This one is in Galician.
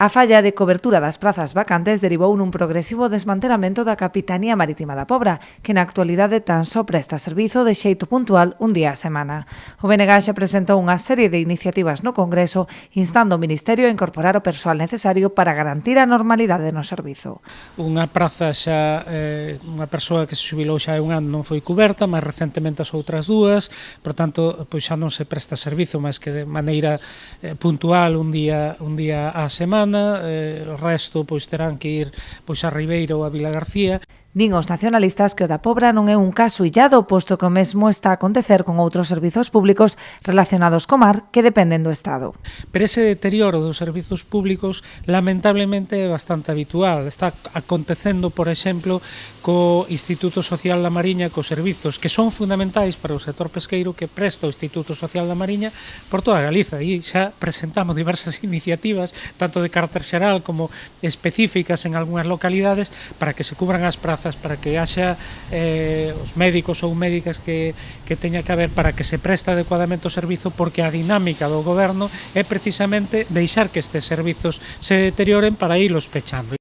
A falla de cobertura das prazas vacantes derivou nun progresivo desmantelamento da Capitanía Marítima da Pobra, que na actualidade tan só presta servizo de xeito puntual un día a semana. O BNG xa presentou unha serie de iniciativas no Congreso instando o Ministerio a incorporar o persoal necesario para garantir a normalidade no servizo. Unha praza xa, unha persoa que se xubilou xa hai un ano non foi coberta, máis recentemente as outras dúas, por tanto, pois xa non se presta servizo máis que de maneira puntual un día á semana. O resto pois terán que ir pois a Ribeira ou a Vilagarcía. Din os nacionalistas que o da Pobra non é un caso illado, posto que o mesmo está a acontecer con outros servizos públicos relacionados co mar que dependen do Estado. Pero ese deterioro dos servizos públicos lamentablemente é bastante habitual. Está acontecendo, por exemplo, co Instituto Social da Mariña, cos servizos que son fundamentais para o sector pesqueiro que presta o Instituto Social da Mariña por toda Galiza. E xa presentamos diversas iniciativas, tanto de carácter xeral como específicas en algunhas localidades, para que se cubran as prazas, para que haxa os médicos ou médicas que teña que haber para que se preste adecuadamente o servizo, porque a dinámica do goberno é precisamente deixar que estes servizos se deterioren para irlos pechando.